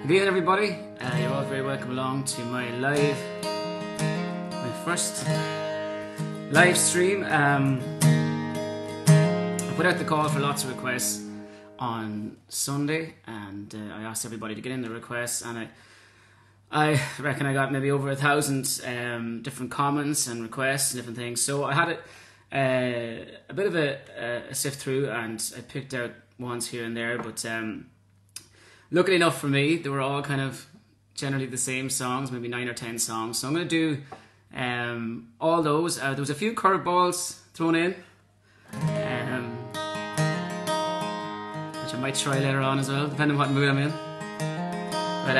Good evening, everybody. You're all very welcome along to my first live stream. I put out the call for lots of requests on Sunday, and I asked everybody to get in the requests, and I reckon I got maybe over 1,000 different comments and requests and different things. So I had a bit of a sift through, and I picked out ones here and there, but luckily enough for me, they were all kind of generally the same songs, maybe 9 or 10 songs. So I'm going to do all those. There was a few curveballs thrown in, which I might try later on as well, depending on what mood I'm in. But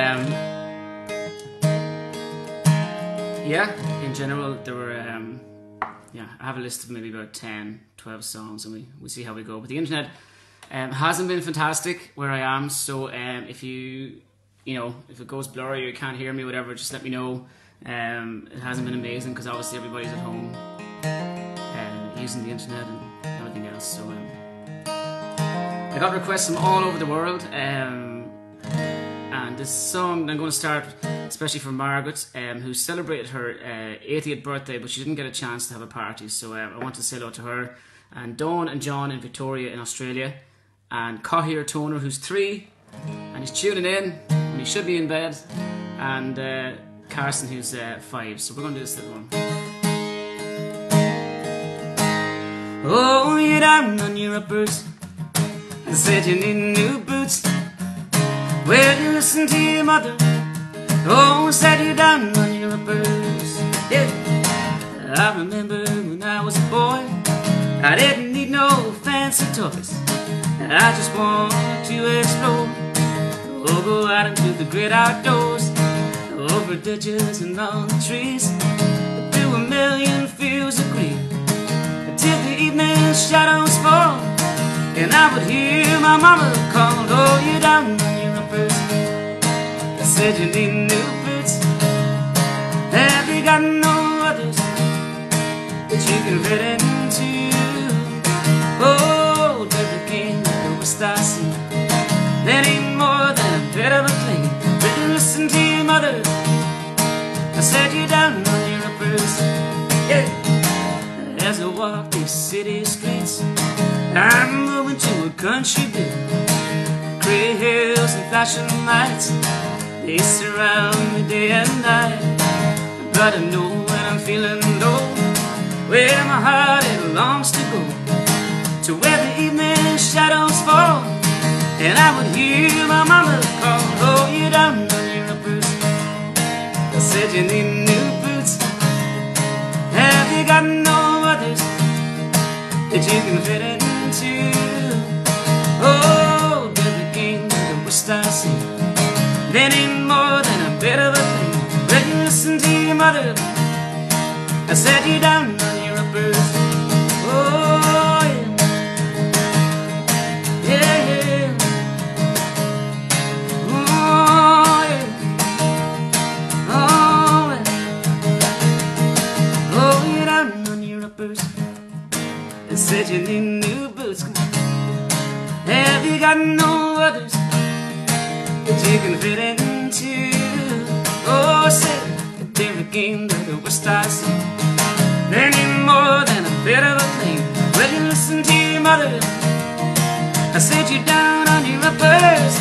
yeah, in general, there were I have a list of maybe about 10, 12 songs, and we see how we go. But the internet hasn't been fantastic where I am, so if if it goes blurry or you can't hear me, whatever, just let me know. It hasn't been amazing because obviously everybody's at home using the internet and everything else. So I got requests from all over the world, and this song I'm going to start especially for Margaret, who celebrated her 80th birthday, but she didn't get a chance to have a party. So I want to say hello to her, and Dawn and John in Victoria in Australia, and Cahir Toner, who's 3 and he's tuning in and he should be in bed, and Carson, who's 5. So we're going to do this little one. Oh, you're down on your uppers and said you need new boots. Well, you listen to your mother. Oh, said you're down on your uppers. Yeah, I remember when I was a boy, I didn't need no fancy toys. I just wanted to explore. Oh, go out into the great outdoors, over ditches and on the trees, through a million fields of green, until the evening shadows fall, and I would hear my mama call. Oh, you're down on your uppers. I said you need new boots. Have you got no others that you can fit into? Oh, Derek King, the West I see, that ain't more than a bit of a thing. But listen to your mother. I said you're down on your uppers. Yeah. As I walk these city streets, I'm moving to a country beat. Gray hills and flashing lights, they surround me day and night. But I know when I'm feeling low, where my heart it longs to go, to where the evening shadows fall, and I would hear my mama call. Oh, you're down on your uppers. I said you need new boots. Have you got no others that you can fit into? Oh, Derek King, the West I see, that ain't more than a bit of a thing. But you listen to your mother. I said you're down on your uppers. Oh, yeah. Yeah, yeah. Oh, yeah. Oh, yeah. Oh, you're down on your uppers. I said you need new boots. Have you got no others that you can fit into? Oh, I said they're a game that the West I see, they need more than a bit of a thing. Well, you listen to your mother. I said you're down on your uppers.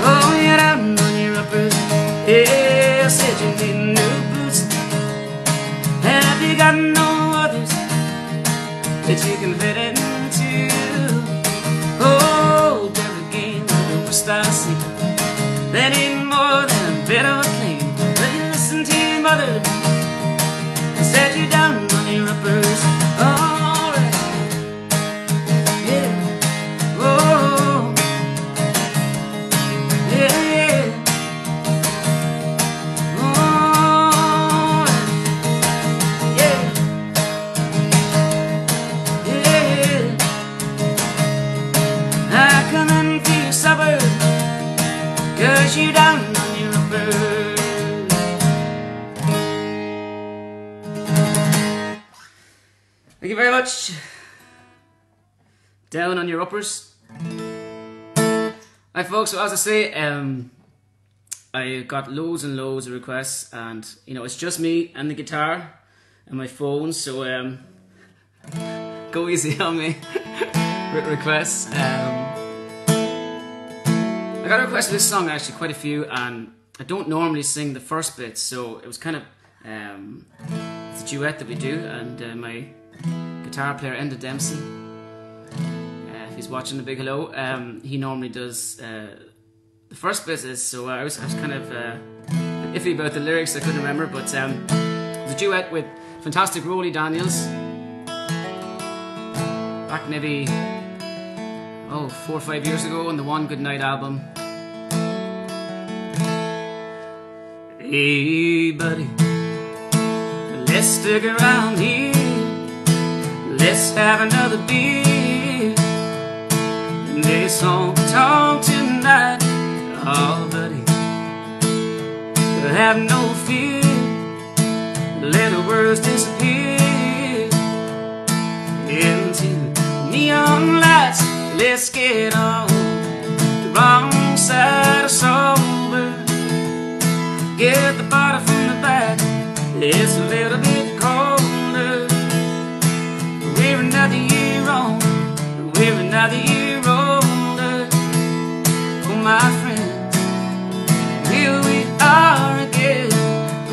Oh, you're down on your uppers. Yeah, I said you need new boots. Have you got no others that you can fit into? Oh, they're a game that the West I see, that ain't more than a bit of a thing. But you listen to your mother. I said you're down on your uppers. Alright. Yeah. Oh. Yeah, yeah. Oh. Yeah. Yeah. I come in for your supper, 'cause you down on your uppers. Thank you very much. Down on your uppers. Hi folks, so as I say, I got loads and loads of requests, and you know, it's just me and the guitar and my phone, so go easy on me with requests. I got a request for this song, actually, quite a few, and I don't normally sing the first bit, so it was kind of it's a duet that we do, and my guitar player Enda Dempsey, if he's watching, a big hello, he normally does the first bit, so I was kind of iffy about the lyrics, I couldn't remember, but it's a duet with fantastic Rolly Daniels, back maybe 4 or 5 years ago on the One Good Night album. Hey buddy, let's stick around here, let's have another beer, this won't talk tonight. Oh buddy, have no fear, let the words disappear into neon lights. Let's get on the wrong side of sober, get the bottle from the back, it's a little bit colder. We're another year on, we're another year older. Oh my friends, here we are again,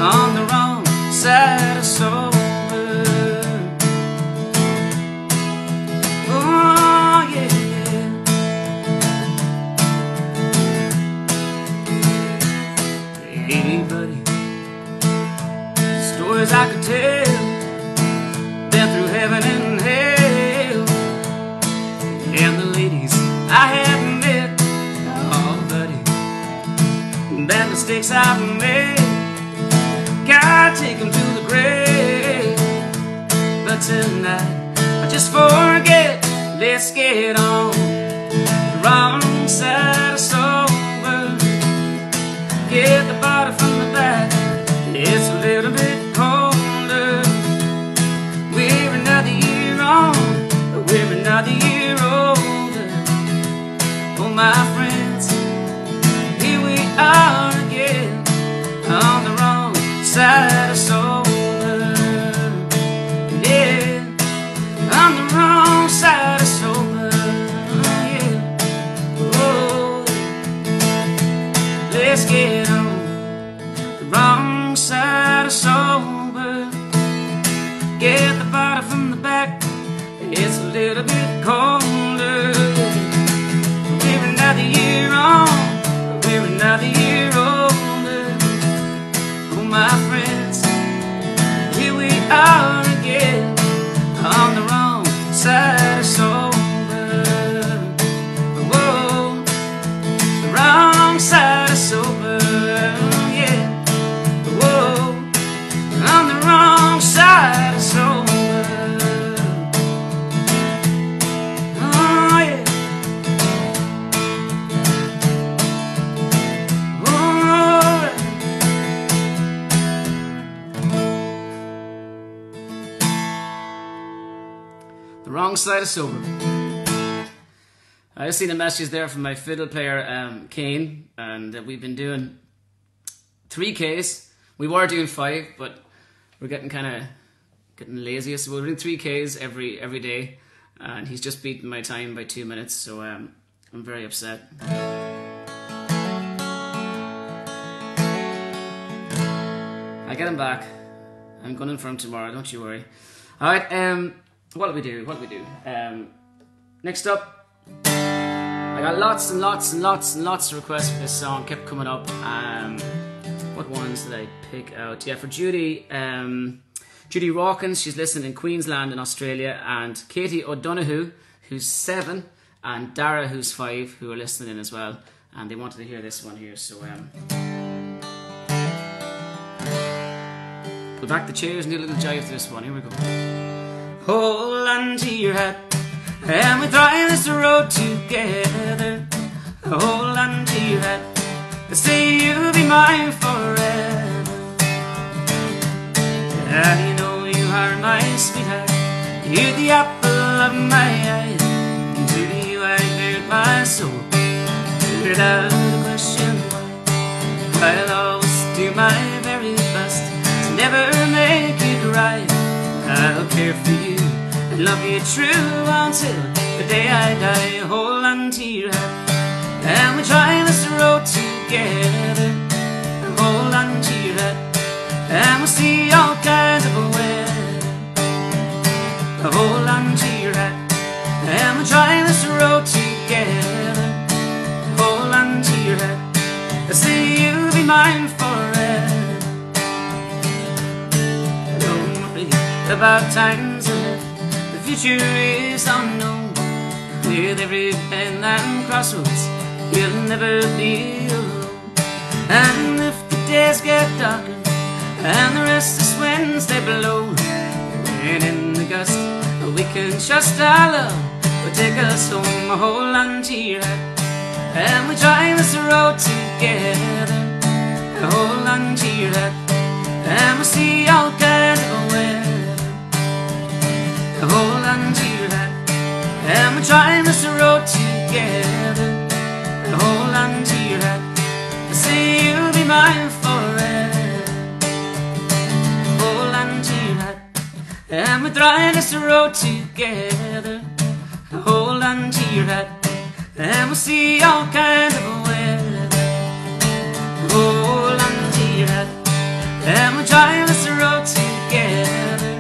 on the wrong side of sober. Oh yeah. Hey buddy, stories I could tell, been through heaven and hell, and the ladies I have met. Oh buddy, bad mistakes I've made, gotta take them to the grave. But tonight I just forget, let's get on the wrong side of sober, get the bottle from the back, it's a little bit colder. We're another year on, we're another year older. Oh my friends, here we are again, on the wrong side of sober. Yeah, on the wrong side of sober. Yeah, oh, let's get on the wrong side of sober, get the bottle from the back, it's a little bit colder. We're another year on, we're another year older. Oh my friends, here we are again, on the wrong side of sober. Whoa, the wrong side of sober. Yeah, whoa, on the wrong side of sober. Oh yeah. The wrong side of sober. I just seen a message there from my fiddle player Kane, and we've been doing 3Ks. We were doing 5, but we're getting lazy, so we're doing 3Ks every day, and he's just beaten my time by 2 minutes, so I'm very upset. I'll get him back. I'm going in for him tomorrow, don't you worry. Alright, what do we do? Next up, I got lots and lots and lots and lots of requests for this song, kept coming up. What ones did I pick out? Yeah, for Judy Rawkins, she's listening in Queensland in Australia, and Katie O'Donoghue, who's 7, and Dara, who's 5, who are listening in as well, and they wanted to hear this one here, so pull back the chairs and do a little jive to this one. Here we go. Hold on to your hat, and we try this road together. Hold on to your hat, and say you'll be mine forever. I know you are my sweetheart, you're the apple of my eye, and to you I bared my soul, without a question why. I'll always do my very best to never make it right. I'll care for you and love you true until the day I die. Hold on to your hand and we'll try this road together. Hold on to your hand and we'll see all kinds of weather. Hold on to your hand and we'll try this road together. Hold on to your hand, I say you'll be mine forever. Don't worry about times ahead, the future is unknown. With every bend and crossroads, you'll never be alone. And if the days get darker and the restless winds they blow, and in the gust we can trust our love will take us home. Hold on to your hand and we drive this road together. Hold on to your hand and we'll see all kinds of weather. Hold on to your hand and we drive this road together. Hold on to your hand, I say you'll be mine forever. Hold on to your hand and we drive this road together. Hold on to your hand and we'll see all kinds of weather. Hold on to your hand and we'll drive this road together.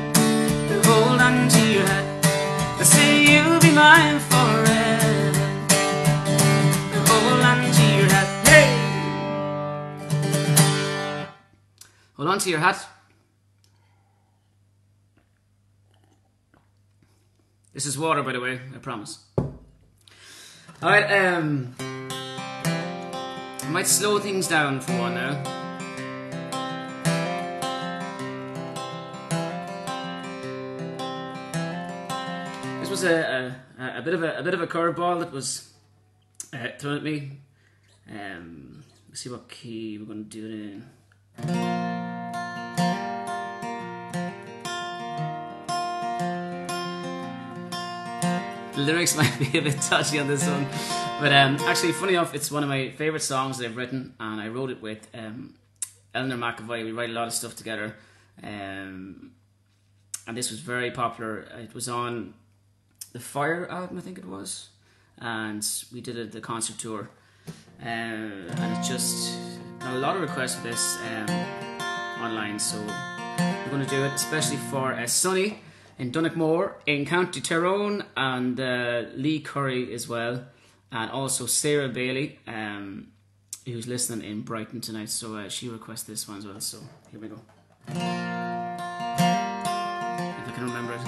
Hold on to your hand, I say you'll be mine forever. Hold on to your hat, hey! Hold on to your hat. This is water, by the way, I promise. Alright, I might slow things down for one now. This was a bit of a curveball that was thrown at me. Let's see what key we're going to do it in. The lyrics might be a bit touchy on this one, but actually, funny enough, it's one of my favourite songs that I've written, and I wrote it with Eleanor McAvoy. We write a lot of stuff together, and this was very popular. It was on the Fire album, I think it was, and we did the concert tour, and it just got a lot of requests for this online, so we're going to do it, especially for Sonny in Donegal in County Tyrone, and Lee Curry as well, and also Sarah Bailey, who's listening in Brighton tonight, so she requested this one as well, so here we go. If I can remember it.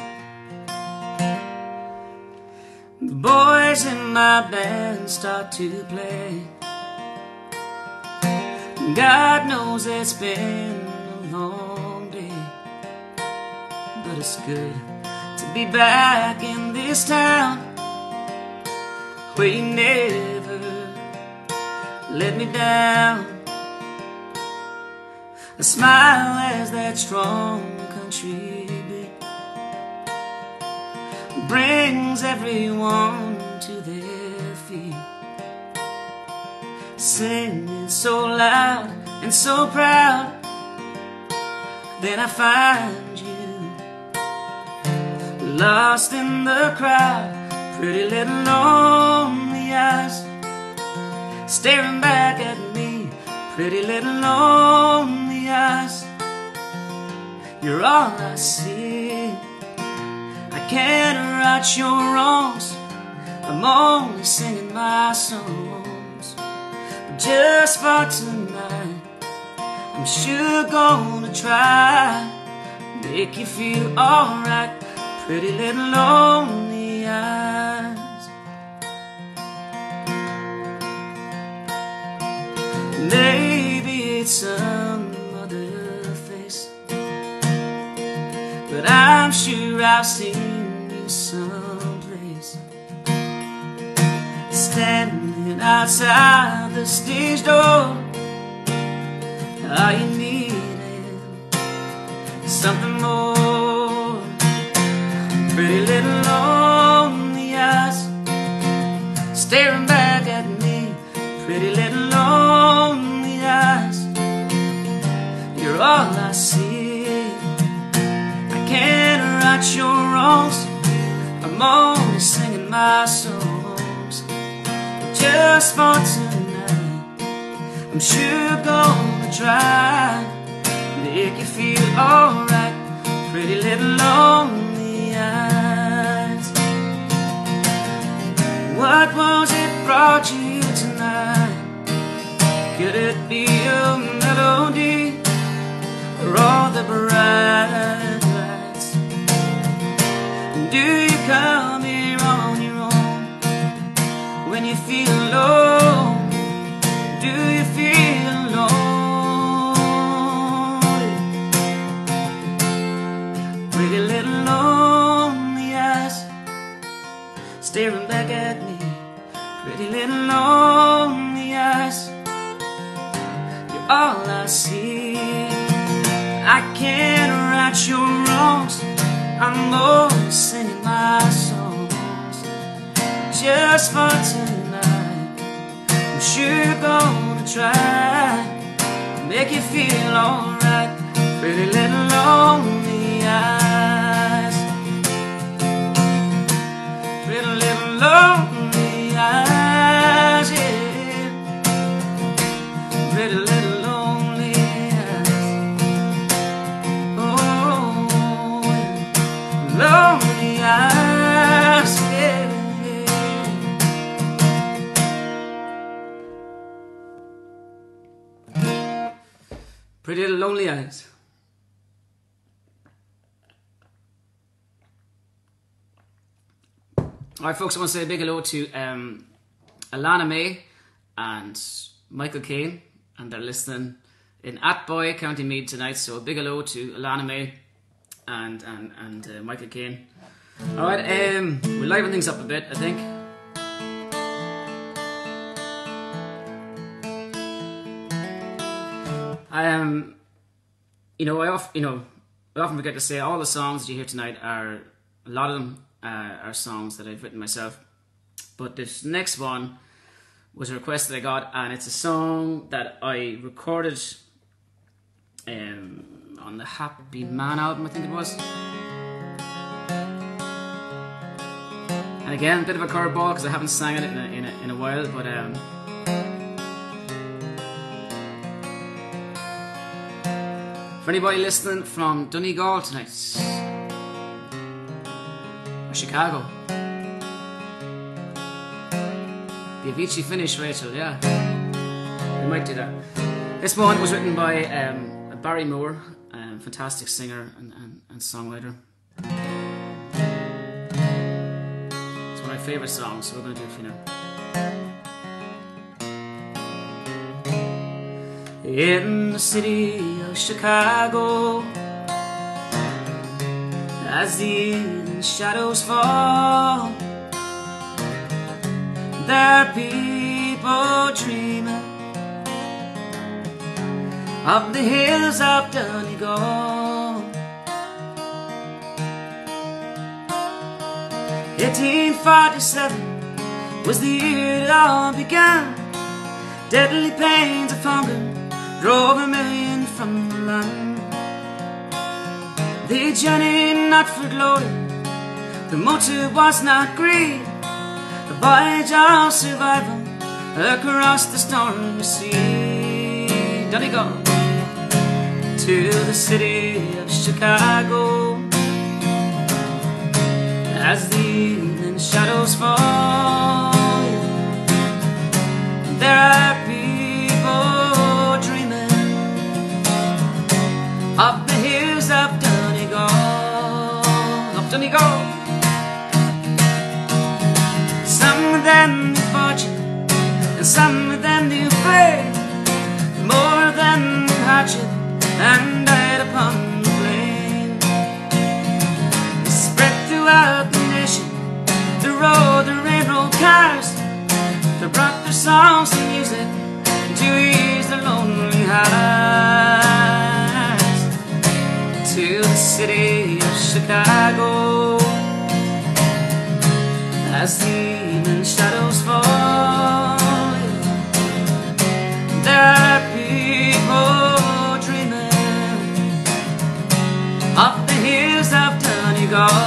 The boys in my band start to play. God knows it's been a long day, but it's good to be back in this town where you never let me down. A smile as that strong country beat brings everyone to their feet, singing so loud and so proud. Then I find you lost in the crowd, pretty little lonely eyes staring back at me, pretty little lonely eyes. You're all I see. I can't right your wrongs, I'm only singing my songs. But just for tonight, I'm sure gonna try make you feel alright, pretty little lonely eyes. Maybe it's some other face, but I'm sure I've seen you someplace, standing outside the stage door. Are you needing something more? Pretty little lonely eyes staring back at me, pretty little lonely eyes. right your wrongs. I'm only singing my songs just for tonight. I'm sure gonna try make you feel alright. Pretty little lonely eyes. What was it brought you here tonight? Could it be a melody or all the bright lights? Do you come here on your own when you feel low? Do you feel lonely? Pretty little lonely eyes staring back at me. Pretty little lonely eyes, you're all I see. I can't right your wrongs. I'm always singing my songs just for tonight. I'm sure gonna try make you feel alright. Pretty little lonely eyes. Pretty little lonely eyes, yeah. Pretty little lonely eyes. Oh, lonely eyes, yeah. Pretty little lonely eyes. Alright folks, I want to say a big hello to Alana May and Michael Caine, and they're listening in Atboy, County Meath tonight, so a big hello to Alana May and Michael Caine. Alright, we'll liven things up a bit, I think. I often forget to say all the songs that you hear tonight are, a lot of them are songs that I've written myself. But this next one was a request that I got, and it's a song that I recorded on the Happy Man album, I think it was. And again, a bit of a curveball because I haven't sang it in a while, but for anybody listening from Donegal tonight, or Chicago, the Avicii finish, Rachel, yeah, we might do that. This one was written by Barry Moore, fantastic singer and songwriter. It's one of my favourite songs, so we're going to do it for you now. In the city of Chicago, as the evening shadows fall, there are people dreaming of the hills of Donegal. 1847 was the year it all began. Deadly pains of hunger drove 1,000,000 from the land. They journeyed not for glory, the motive was not greed, a voyage of survival across the stormy sea. Donegal to the city of Chicago, as the evening shadows fall, there are people dreaming of the hills of Donegal, Some of them knew fortune, and some of them knew fame. More of them knew hardship and died upon the plain. They spread throughout the nation, the road, the railroad cars. They brought their songs to music to ease their lonely hearts. To the city of Chicago, as the evening shadows fall, there are people dreaming of the hills of Donegal.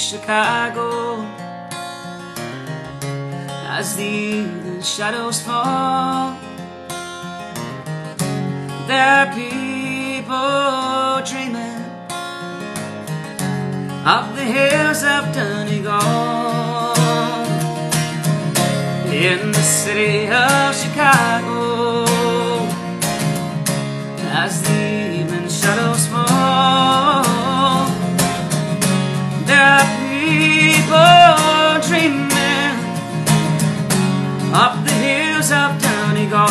Chicago, as the evening shadows fall, there are people dreaming of the hills of Donegal. In the city of Chicago, as the evening shadows fall, there are people dreaming of the hills of Donegal.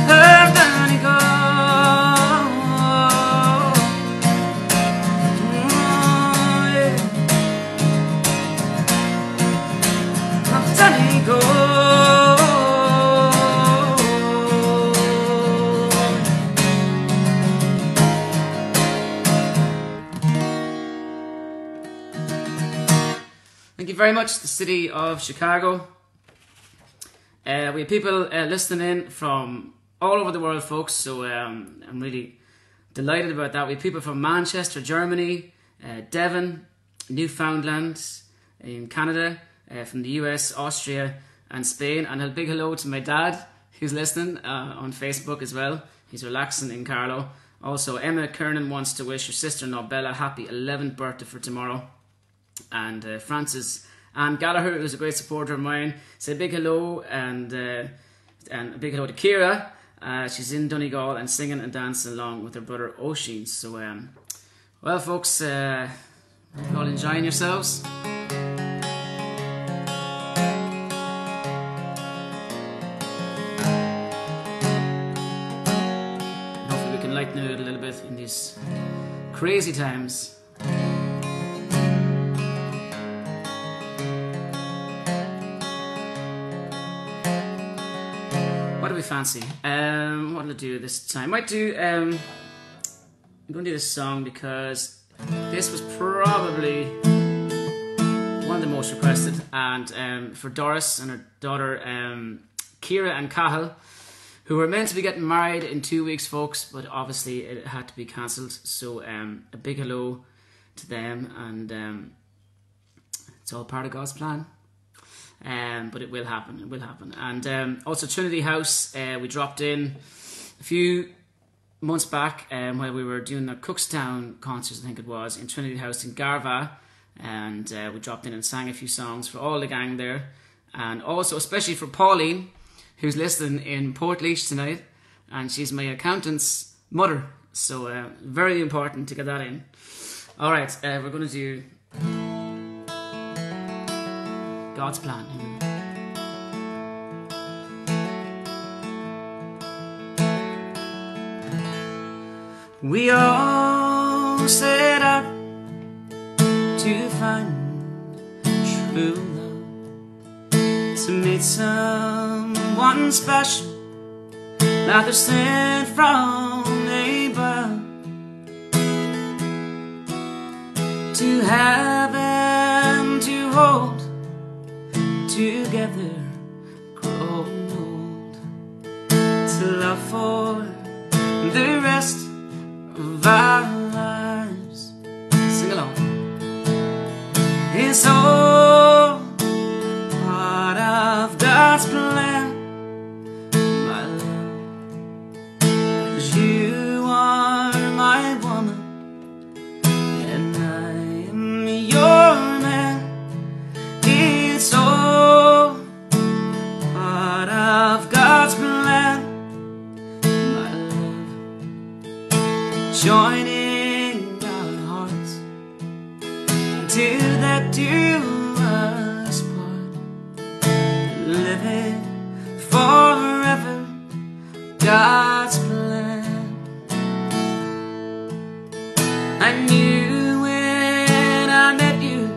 Of Donegal. Oh, yeah. Of Donegal. Thank you very much, the city of Chicago. We have people listening in from all over the world, folks, so I'm really delighted about that. We have people from Manchester, Germany, Devon, Newfoundland, in Canada, from the US, Austria and Spain. And a big hello to my dad, who's listening on Facebook as well. He's relaxing in Carlow. Also, Emma Kernan wants to wish her sister-in-law Bella happy 11th birthday for tomorrow. And Francis Ann Gallagher, who's a great supporter of mine, say a big hello, and a big hello to Kira. She's in Donegal and singing and dancing along with her brother Oisin. So, well, folks, hope you're all enjoying yourselves. And hopefully we can lighten it a little bit in these crazy times. What do we fancy? What will I do this time? I might do, I'm going to do this song because this was probably one of the most requested, and for Doris and her daughter Kira and Cahill, who were meant to be getting married in 2 weeks, folks, but obviously it had to be cancelled. So a big hello to them, and it's all part of God's plan. But it will happen, it will happen. And also Trinity House, we dropped in a few months back while we were doing the Cookstown concerts, I think it was, in Trinity House in Garva. And we dropped in and sang a few songs for all the gang there. And also especially for Pauline, who's listening in Portlaoise tonight. And she's my accountant's mother. So very important to get that in. Alright, we're going to do God's plan. We all set out to find true love, to meet someone special, like they're sent from above, to have and to hold together, growing old, to love for the rest of our lives. Sing along. It's all part of God's plan, my love, 'cause you are my woman and I am your man. It's all part of God's plan, my love, joining our hearts till that do us part, living forever, God's plan. I knew when I met you,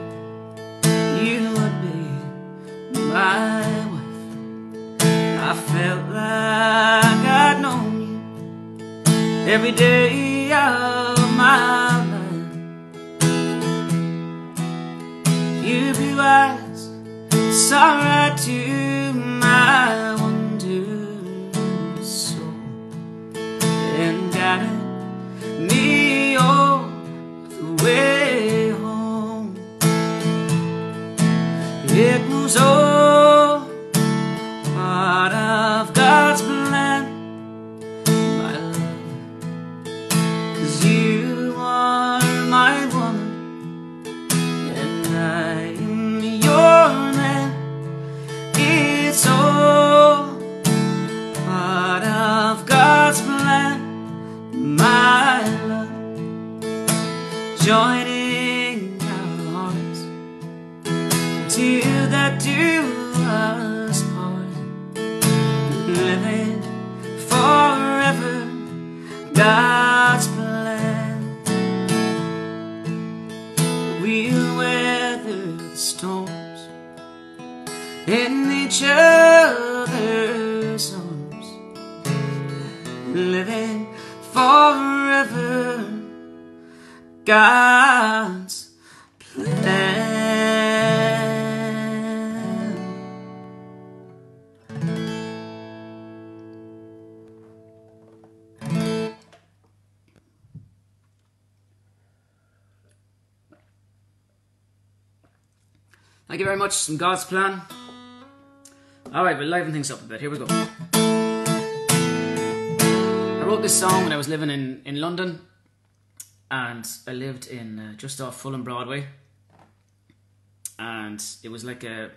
you would be my wife. I felt like I'd known you every day of my life. Your blue eyes saw right to my wondrous soul and guided me all joining our hearts till that do us part, living forever God's plan. We'll weather the storms in each other's arms, living forever God's plan. Thank you very much. Some God's Plan. Alright, we'll liven things up a bit. Here we go. I wrote this song when I was living in London, and I lived in just off Fulham Broadway, and it was like a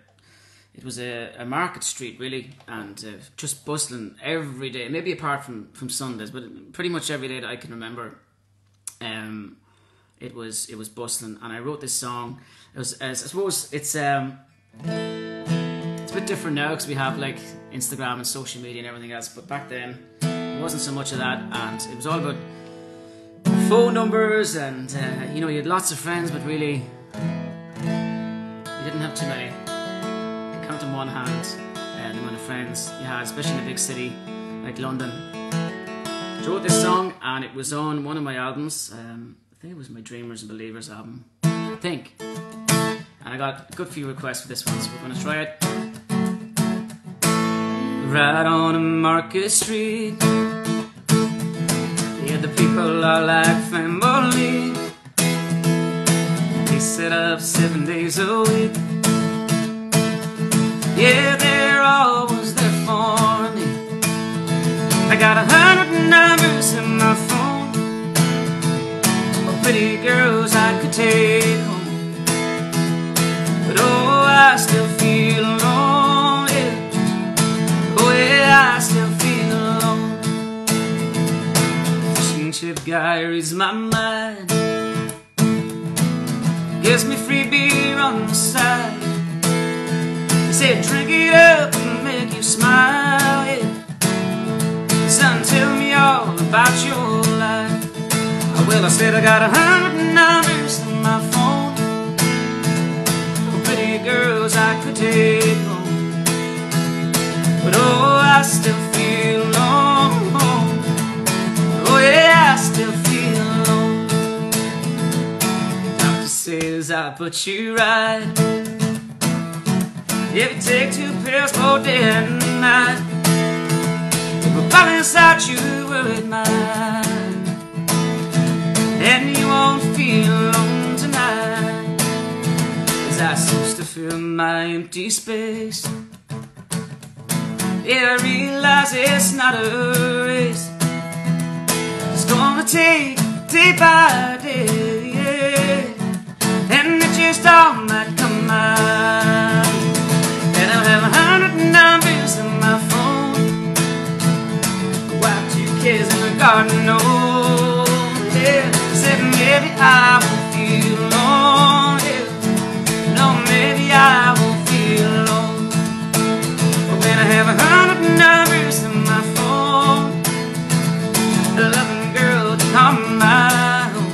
market street really, and just bustling every day, maybe apart from Sundays, but pretty much every day that I can remember. It was bustling, and I wrote this song. I suppose it's a bit different now because we have like Instagram and social media and everything else, but back then it wasn't so much of that, and it was all about phone numbers, and you know, you had lots of friends, but really you didn't have too many. You can count on one hand the amount of friends you had, especially in a big city like London. So I wrote this song, and it was on one of my albums. I think it was my Dreamers and Believers album, I think. And I got a good few requests for this one, so we're going to try it. Right on a market street, yeah, the people are like family. They set up 7 days a week. Yeah, they're always there for me. I got 100 numbers in my phone of pretty girls I could take home. But oh, I still feel alone, yeah. Oh yeah, I still feel alone. Fishing chip guy reads my mind, gives me free beer on the side. He said, drink it up and make you smile, yeah. Son, tell me all about your life. Well, I said I got 100 numbers in my phone, pretty girls I could take home. But oh, I still feel alone. Oh yeah, I still feel alone. Doctor says I put you right if you take 2 pills for day and night. But pop inside you worried mind, and you won't feel alone tonight. I seems to fill my empty space. Yeah, I realize it's not a race. It's gonna take day by day, yeah. And it just all might come out. And I'll have 100 numbers in my phone, wipe 2 kids in the garden, oh yeah. Said maybe I won't feel alone, yeah. No, maybe I won't feel alone. But when I have 100 numbers in my phone, a loving girl to call my own,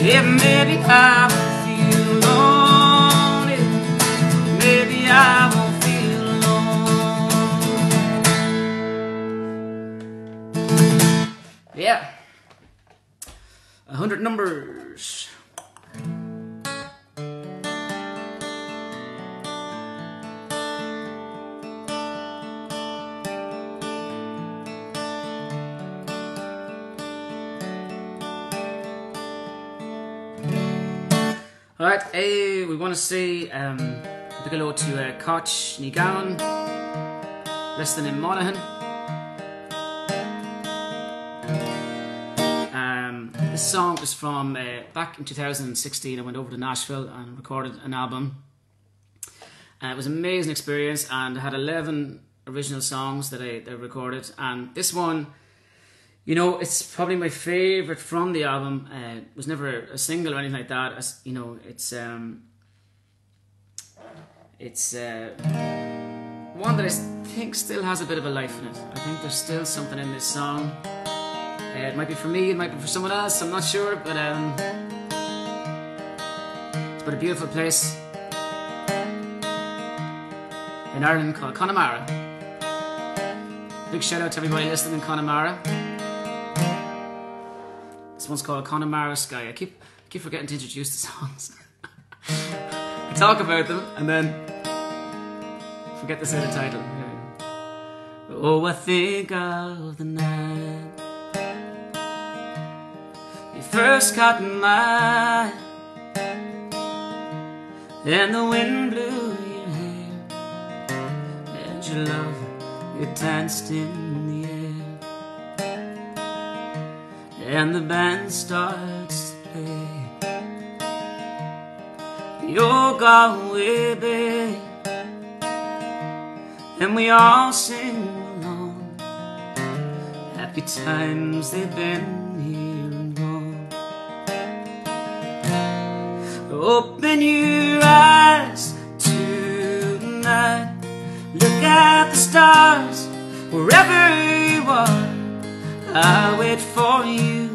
yeah, maybe I won't feel alone, yeah. Maybe I won't feel alone. Yeah, 100 numbers. Alright, we want to say a big hello to Koch Nigan, listening in Monaghan. This song is from back in 2016. I went over to Nashville and recorded an album. It was an amazing experience, and I had 11 original songs that I recorded, and this one You know, it's probably my favourite from the album. It was never a single or anything like that. You know, it's one that I think still has a bit of a life in it. I think there's still something in this song. It might be for me, it might be for someone else, I'm not sure, but it's about a beautiful place in Ireland called Connemara. Big shout out to everybody listening in Connemara. This one's called Connemara Sky. I keep forgetting to introduce the songs. I talk about them and then forget to say the title. Oh, I think of the night you first caught my eye, and the wind blew your hair, and your love, it danced in the air, and the band starts to play your Galway Bay, and we all sing along. Happy times they've been here and gone. Open your eyes tonight, look at the stars wherever you are. I'll wait for you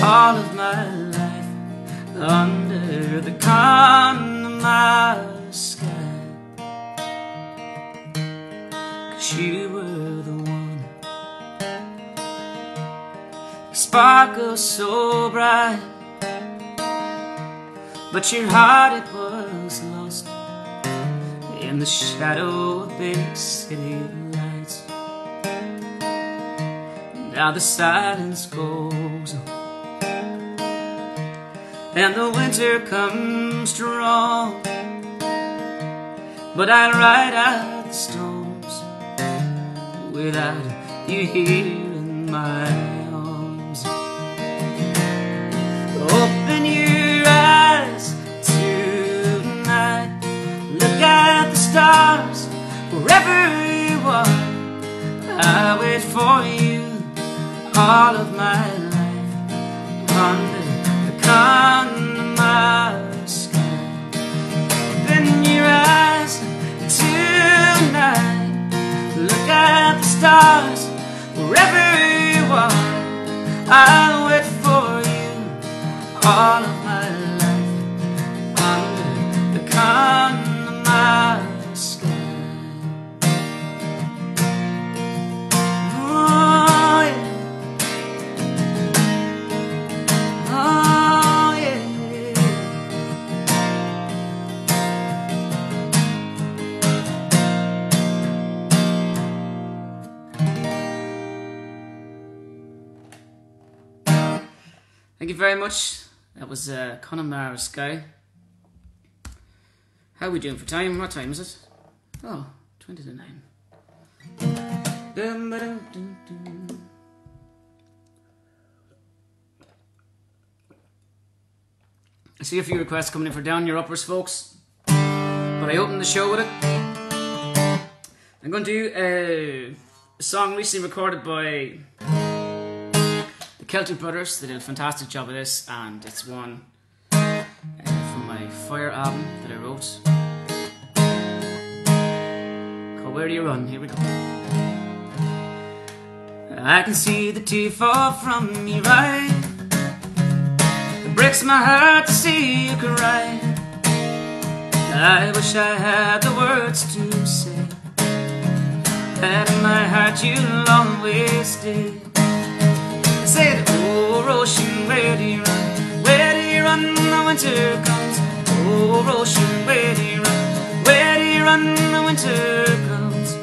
all of my life under the Connemara sky. 'Cause you were the one, you sparkle so bright, but your heart, it was lost in the shadow of big city lights. Now the silence goes on, and the winter comes strong, but I'll ride out the storms without you here in my arms. Open your eyes tonight, look at the stars wherever you are. I'll wait for you all of my life under the Connemara sky. Open your eyes tonight, look at the stars wherever you are. I'll wait for you all of my life under the Connemara sky. Oh yeah, oh yeah. Thank you very much. That was Connemara Sky. How are we doing for time? What time is it? Oh, 20 to 9. I see a few requests coming in for Down Your Uppers, folks, but I opened the show with it. I'm going to do a song recently recorded by the Celtic Brothers. They did a fantastic job of this, and it's one from my Fire album that I wrote called Where Do You Run? Here we go. I can see the tear fall from your eye. It breaks my heart to see you cry. I wish I had the words to say that in my heart you'll always stay. I said, oh Roisin, where do you run? Where do you run when the winter comes? Oh Roisin, where do you run? Where do you run when the winter comes?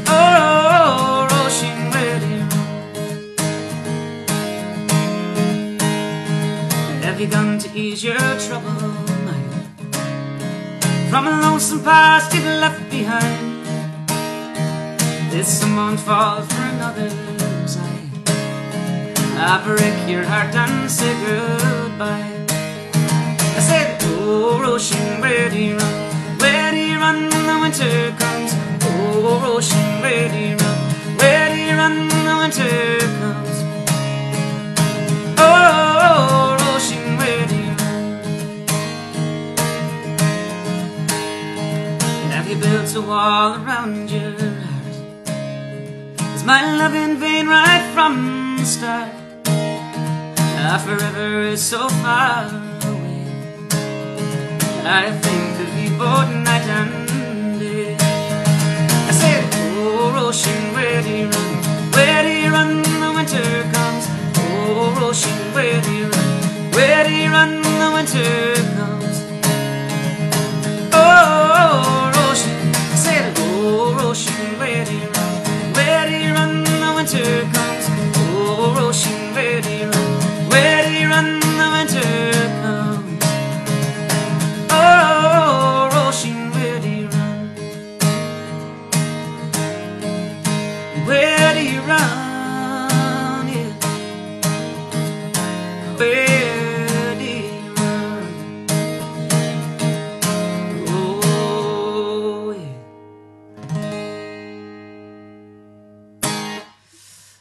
Oh Roisin, where do you run? Have you done to ease your trouble mind from a lonesome past you've left behind? Did someone fall for another's eye? I break your heart and say goodbye. I said, oh Roisin, where do you run? Where do you run when the winter comes? Oh Roisin, where do you run? Where do you run run, the winter comes. Oh, ocean, where do you run? Have you built a wall around your heart? Is my love in vain right from the start? Our forever is so far away. I think of you both night and day. I said, oh, ocean, where do you run? Where do you run? The winter comes. Oh, ocean, where do you run? Where do you run? The winter comes. Oh, ocean, I said, oh, ocean, where do you run? Where do you run? The winter comes. Oh, ocean, where do you run? Where do you run? The winter comes. Oh, ocean, where do you run? Where do you run? Yeah. Where do you run? Oh, yeah.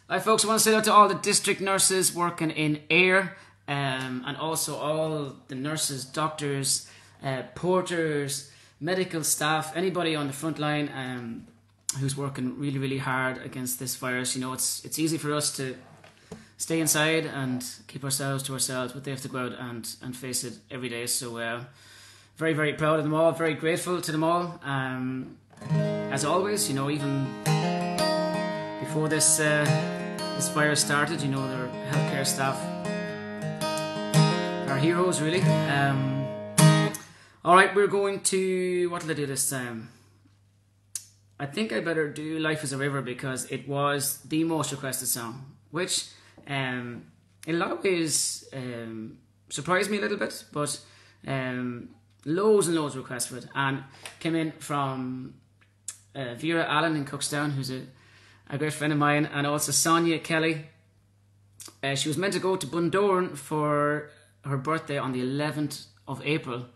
Alright folks, I want to say out to all the district nurses working in Ayr, and also all the nurses, doctors, porters, medical staff, anybody on the front line who's working really, really hard against this virus. You know, it's easy for us to stay inside and keep ourselves to ourselves, but they have to go out and face it every day. So very, very proud of them all, very grateful to them all. As always, you know, even before this virus started, you know, their healthcare staff are heroes, really. Alright, we're going to... what did I do this time? I think I better do Life is a River, because it was the most requested song, which in a lot of ways surprised me a little bit, but loads and loads of requests for it, and came in from Vera Allen in Cookstown, who's a great friend of mine, and also Sonia Kelly. She was meant to go to Bundoran for her birthday on the 11th of April,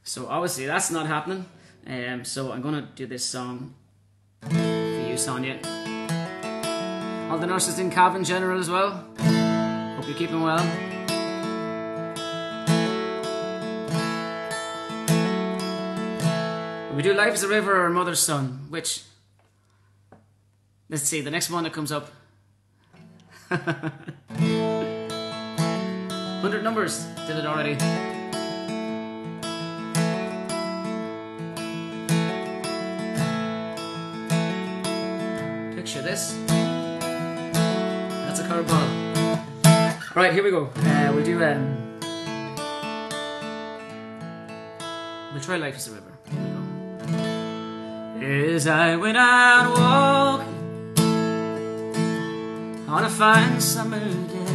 so obviously that's not happening. So I'm going to do this song for you, Sonia. All the nurses in Cavan General as well. Hope you're keeping well. We do Life is a River or Mother's Son, which... let's see, the next one that comes up. 100 numbers, did it already. Picture this. That's a curveball. Right, here we go. We'll do we'll try Life is a River. Here we go. As I went out walking on a fine summer day,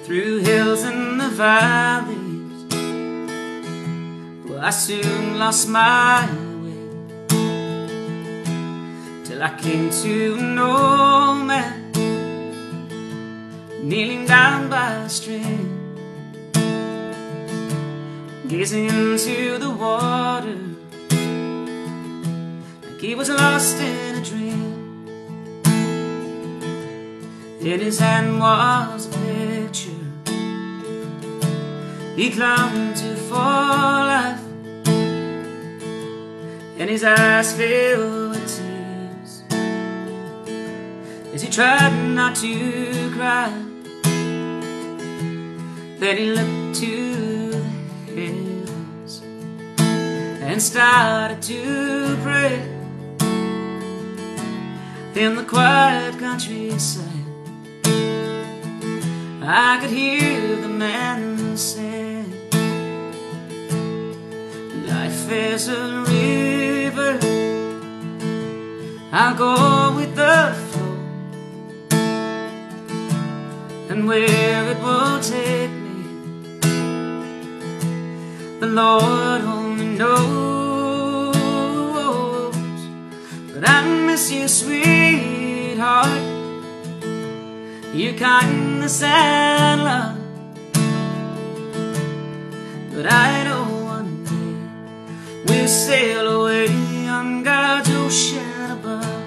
through hills and the valleys, well, I soon lost my way, till I came to an old man kneeling down by a stream, gazing into the water like he was lost in a dream. In his hand was a picture he clung to for life, and his eyes filled with tears as he tried not to cry. Then he looked to the heavens and started to pray. In the quiet countryside, I could hear the man say, life is a river, I'll go with the flow, and where it will take me, the Lord only knows. But I miss you, sweetheart, your kindness and love. But I know one day we'll sail away on God's ocean above.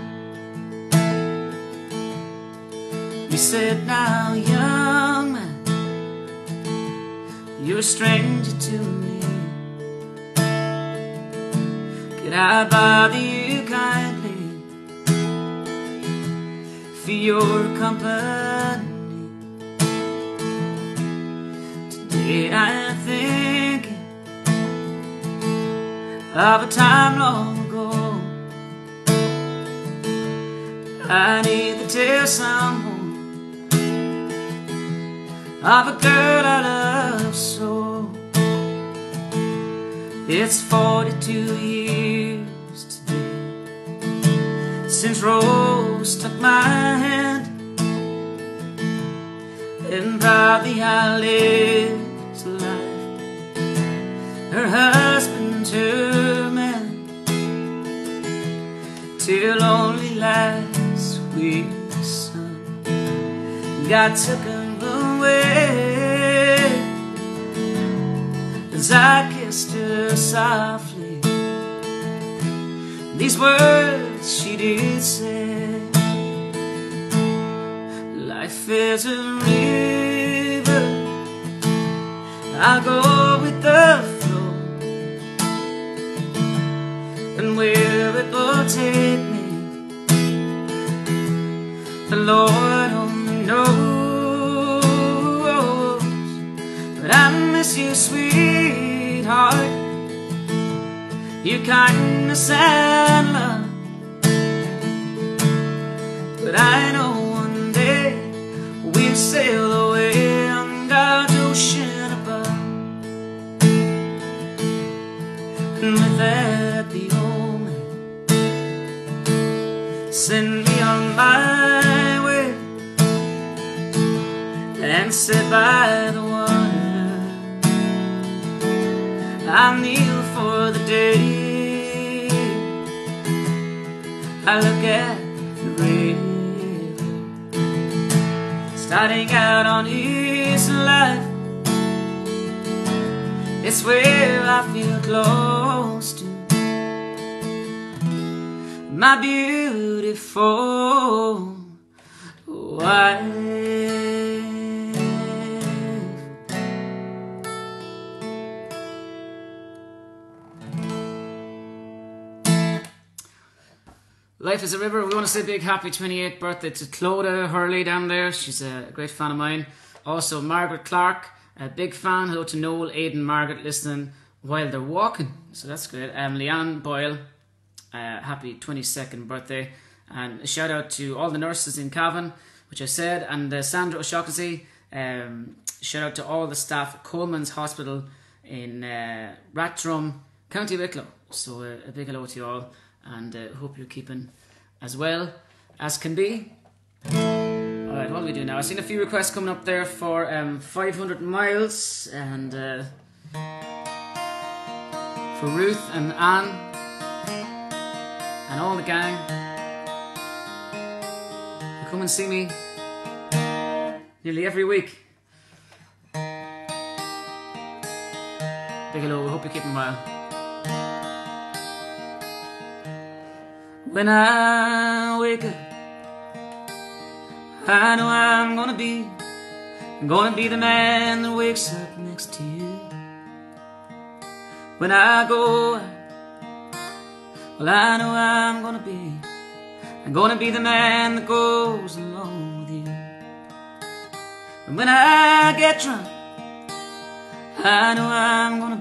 said, now young man, you're a stranger to me. Could I bother you kindly for your company? Today I'm thinking of a time long ago. I need to tell someone of a girl I love so. It's 42 years today since Rose took my hand, and probably I lived a life her husband turned man, till only last week's sun God took him away. As I kissed her softly, these words she did say: life is a river, I'll go with the flow, and where it will take me, the Lord only knows. But I miss you, sweetheart, your kindness and love. But I know one day we'll sail away on God's ocean above, and with that the old man send me on my way, and sit by the water. I kneel for the day I look at the river, starting out on his life. It's where I feel close to my beautiful wife. Life is a River. We want to say a big happy 28th birthday to Clodagh Hurley down there. She's a great fan of mine. Also Margaret Clark, a big fan. Hello to Noel, Aidan, Margaret listening while they're walking, so that's great. Leanne Boyle, happy 22nd birthday. And a shout out to all the nurses in Cavan, which I said, and Sandra O'Shaughnessy. Shout out to all the staff at Coleman's Hospital in Rathdrum, County Wicklow. So a big hello to you all, and hope you're keeping as well as can be. Alright, what do we do now? I've seen a few requests coming up there for 500 Miles, and for Ruth and Anne and all the gang. You come and see me nearly every week. Big hello, we hope you're keeping well. When I wake up, I know I'm gonna be the man that wakes up next to you. When I go out, well, I know I'm gonna be the man that goes along with you. And when I get drunk, I know I'm gonna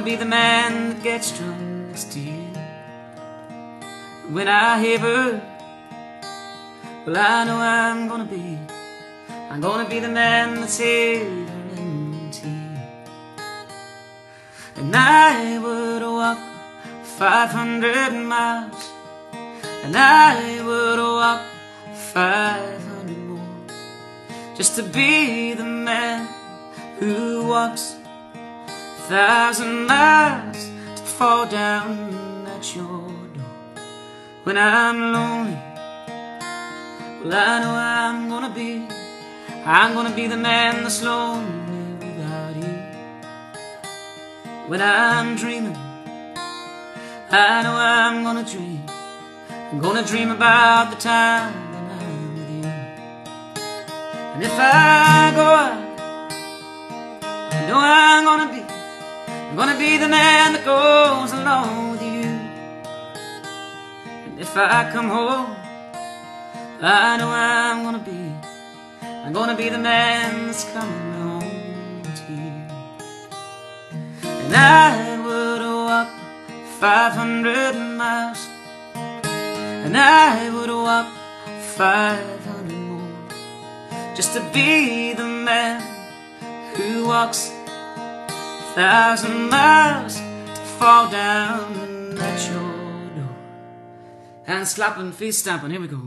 be the man that gets drunk next to you. When I hear her, well, I know I'm gonna be the man that's having tea. And I would walk 500 miles, and I would walk 500 more, just to be the man who walks 1,000 miles to fall down at your door. When I'm lonely, well, I know I'm gonna be the man that's lonely without you. When I'm dreaming, I know I'm gonna dream about the time when I'm with you. And if I go out, I know I'm gonna be the man that goes along with you. And if I come home, I know I'm gonna be the man that's coming home to you. And I would walk 500 miles, and I would walk 500 more, just to be the man who walks 1,000 miles to fall down at your door. Hands slapping, feet stamping, here we go.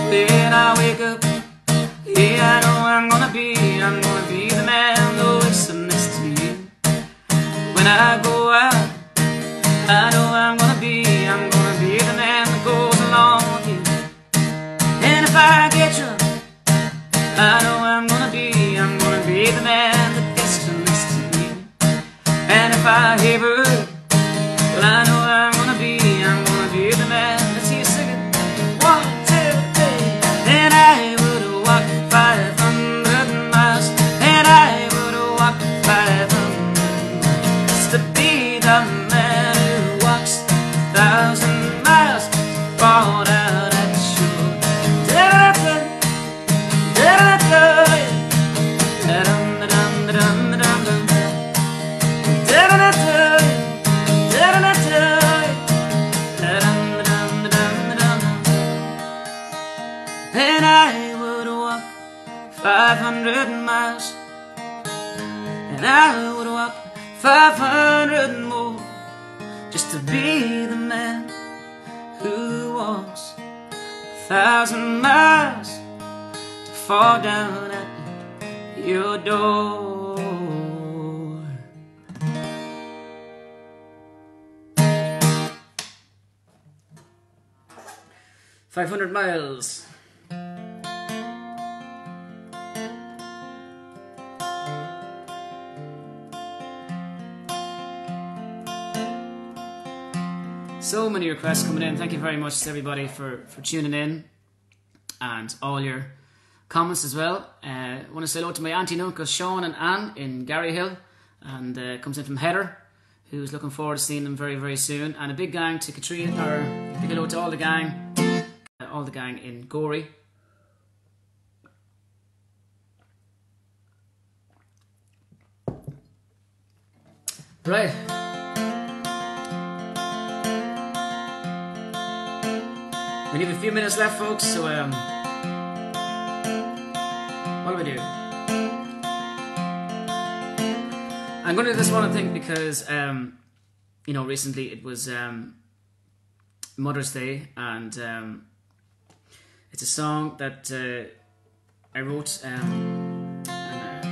When I wake up, yeah, I know I'm gonna be the man that wakes up next to you. When I go out, I know I'm gonna be the man that goes along with you. And if I get drunk, I know I'm gonna be the man that gets to next to you. And if I hear bird, well, I know I'm gonna be the man. Let's hear you sing it. 1, 2, 3. And I would walk 500 miles, and I would walk 500 just to be the man who walks 1,000 miles, fall down at your da-da-da, da-da-da, and I would walk 500 miles, and I would walk 500 more, just to be the man who walks 1,000 miles to fall down at your door. 500 miles. So many requests coming in. Thank you very much to everybody for tuning in, and all your comments as well. I want to say hello to my auntie and uncles Sean and Anne in Garryhill, and comes in from Heather, who's looking forward to seeing them very, very soon. And a big gang to Katrina, or a big hello to all the gang in Gorey. Right. We have a few minutes left, folks, so what do we do? I'm going to do this one, I think, because you know, recently it was Mother's Day, and it's a song that I wrote and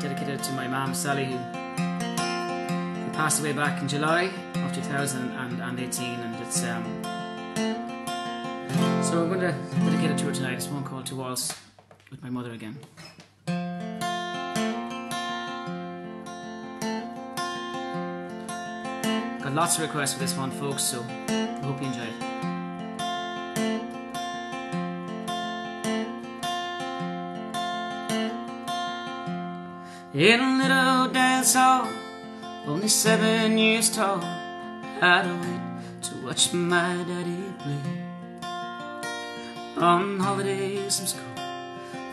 dedicated to my mom Sally, who passed away back in July of 2018, and it's so I'm going to dedicate it to her tonight. It's one called To Waltz with My Mother Again. Got lots of requests for this one, folks, so I hope you enjoy it. In a little dance hall, only 7 years tall, I'd wait to watch my daddy play. On holidays from school,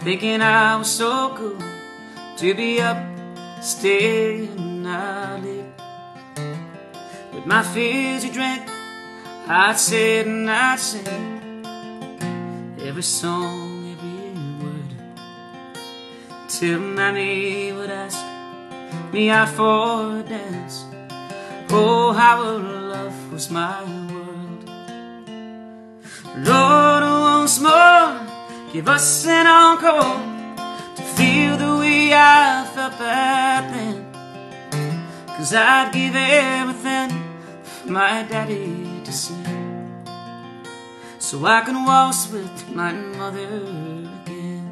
thinking I was so cool to be up, staying out late. With my fizzy drink, I'd sit and I'd sing every song, every word, till Mammy would ask me out for a dance. Oh, how her love was my world. Lord, once more, give us an encore to feel the way I felt back then. 'Cause I'd give everything for my daddy to see, so I can waltz with my mother again.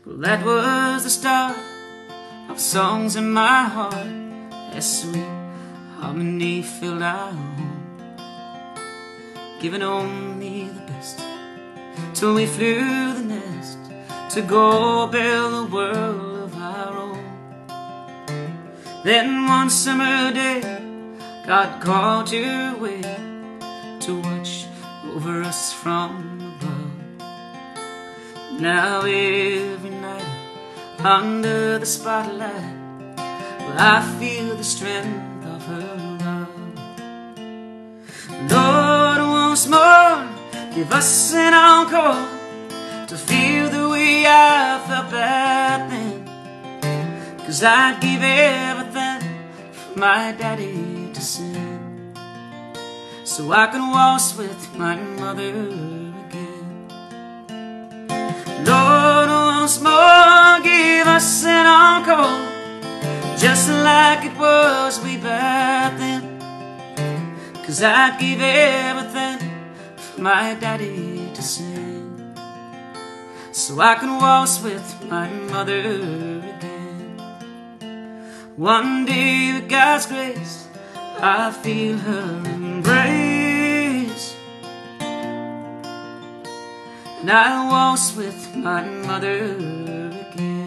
Well, that was the start of songs in my heart, as sweet harmony filled our home. giving only the best, till we flew the nest to go build a world of our own. Then one summer day, God called you away to watch over us from above. Now every night under the spotlight, well, I feel the strength of her love. Lord, once more, give us an encore to feel the way I felt back then. 'Cause I'd give everything for my daddy to sing, so I can waltz with my mother again. Lord, once more, give us an encore, just like it was way back then. 'Cause I'd give everything for my daddy to sing, so I can waltz with my mother again. One day with God's grace, I feel her embrace, and I'll waltz with my mother again.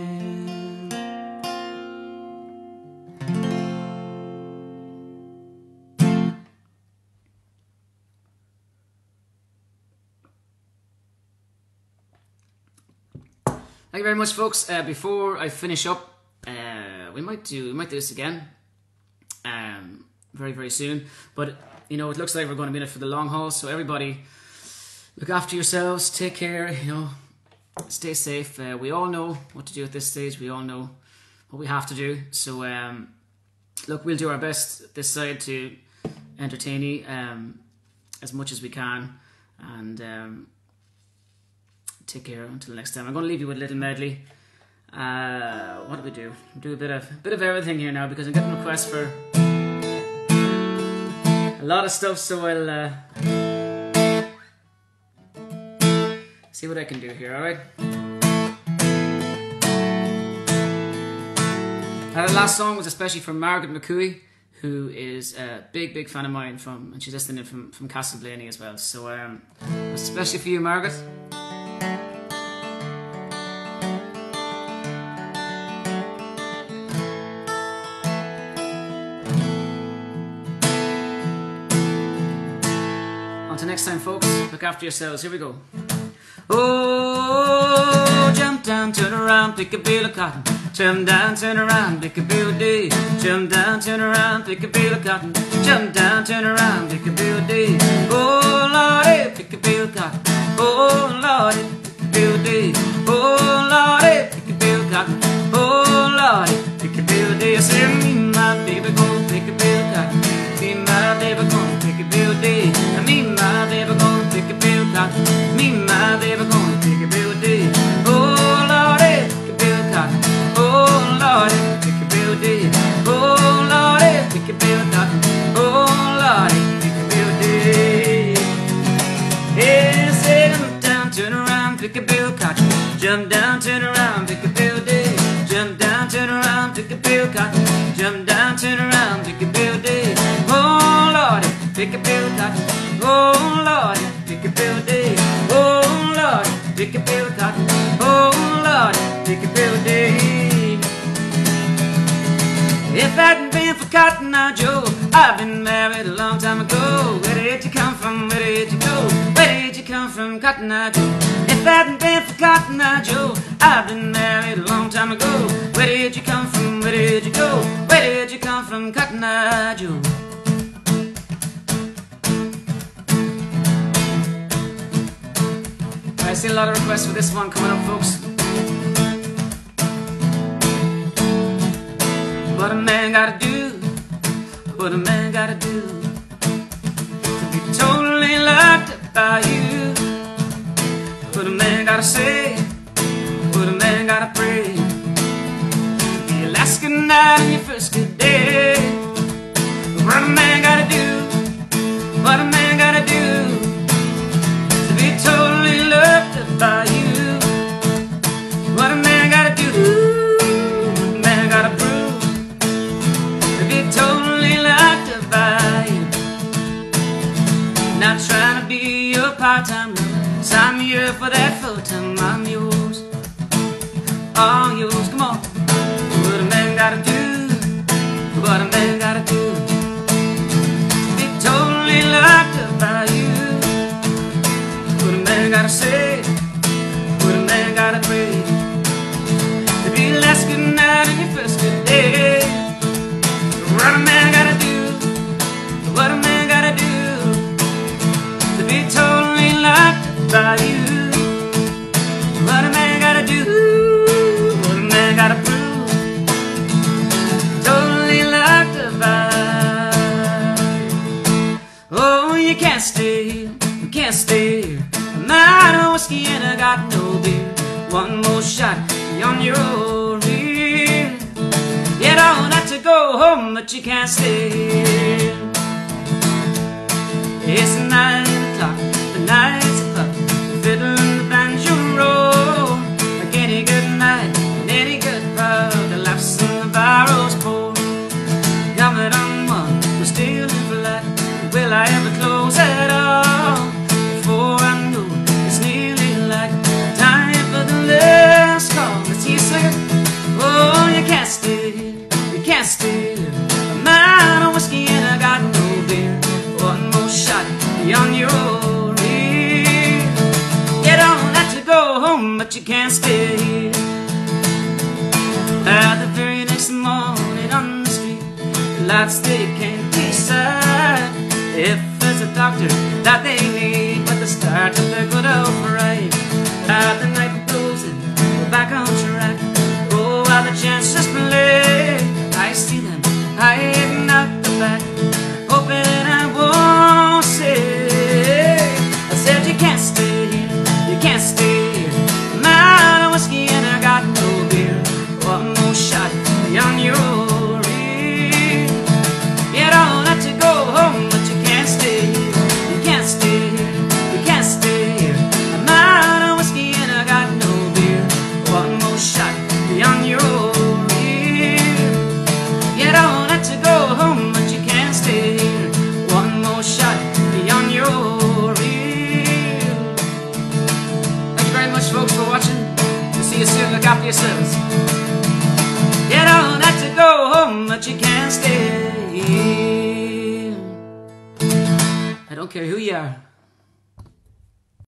Thank you very much, folks. Before I finish up, we might do this again very, very soon. But you know, it looks like we're going to be in it for the long haul. So everybody, look after yourselves. Take care. You know, stay safe. We all know what to do at this stage. We all know what we have to do. So look, we'll do our best this side to entertain you as much as we can. And take care until next time. I'm going to leave you with a little medley. What do we do? Do a bit of everything here now, because I'm getting requests for a lot of stuff. So I'll see what I can do here. All right. The last song was especially for Margaret McCooey, who is a big fan of mine and she's listening from Castleblaney as well. So especially for you, Margaret. Until next time, folks, look after yourselves. Here we go. Oh, jump down, turn around, pick a bale of cotton. Jump down, turn around, pick a bale of day. Jump down, turn around, pick a bale of cotton. Jump down, turn around, pick a bale of day. Oh, Lordy, pick a bale of cotton. Oh, Lordy, pick a bale of day. Oh, Lordy, pick a bale of cotton. Oh, Lordy, pick a bale of day. I said, me and my baby gonna pick a bale of cotton. Me and my baby gonna pick a bale of day. Me and my baby gonna pick a bale of cotton. Me and my baby gonna pick a bale of day. Oh, Lordy, pick a bale of cotton. Oh, Lordy, pick a bale of day. Oh, Lordy, pick a bale of cotton. Oh, Lordy, pick a bale of day. Yeah, say jump down, turn around, pick a bale of cotton. Jump down, turn around, pick a bale of day. Jump down, turn around, pick a bale of cotton. Jump down, turn around, pick a bale of day. Oh, Lordy, pick a bale of cotton. Oh, Lordy, pick a bale of day. Oh, Lordy, pick a bale of cotton. Oh, Lordy, pick a bale of day. If it hadn't been for Cotton Eye Joe, I've been married a long time ago. Where did you come from? Where did you go? Where did you come from, Cotton Eye Joe? If it hadn't been for Cotton Eye Joe, I've been married a long time ago. Where did you come from? Where did you go? Where did you come from, Cotton Eye Joe? I see a lot of requests for this one coming up, folks. What a man gotta do, what a man gotta do to be totally locked up by you. What a man gotta say, what a man gotta pray, the Alaskan night on your first good day. What a man gotta do, what a man gotta do to be totally locked up by you. What a man gotta do, what a man gotta prove to be totally locked up by you. Not trying to be your part-time lover. Sign me up for that full-time. I'm yours, all yours. Come on. What a man gotta do, what a man gotta do to be totally locked up by you. What a man gotta say, what a man gotta pray to be the last good night and your first good day. What a man gotta do, what a man gotta do to be totally locked up by you. What a man gotta do, what a man gotta prove, totally locked up by you. Oh, you can't stay here, you can't stay here. I'm out of whiskey and I got no beer. One more shot, you're on your own rear. You don't have to go home, but you can't stay here. It's 9 o'clock, the night's up, the fiddle and the banjo roll. Like any good night and any good pub, the laughs and the barrels pour. Covered on one, we're still in flight. Will I ever close at all? Before I know it's nearly like time for the last call. Let's hear you sing. Oh, you can't stay here, you can't stay here. I'm out of whiskey and I got no beer. One more shot, you're on your own rear. You don't have to go home, but you can't stay here. The very next morning on the street, the lights they can't decide if there's a doctor that they need, but the start of their good old parade. The night we're closing, we're back on track. Oh, while the chances play, I see them hiding out the back, hoping I won't say. I said you can't stay here, you can't stay here. I'm out of whiskey and I got no beer. One more shot, you're on your own rear. You don't have to go home, but you can't stay here, you can't stay here, you can't stay here. I'm out of whiskey and I got no beer. One more shot, you're on your own rear. You don't have to go home, but you can't stay here. One more shot, you're on your rear. Thank you very much, folks, for watching. We'll see you soon. Look after yourselves. You don't have to go home, but you can't stay here. I don't care who you are.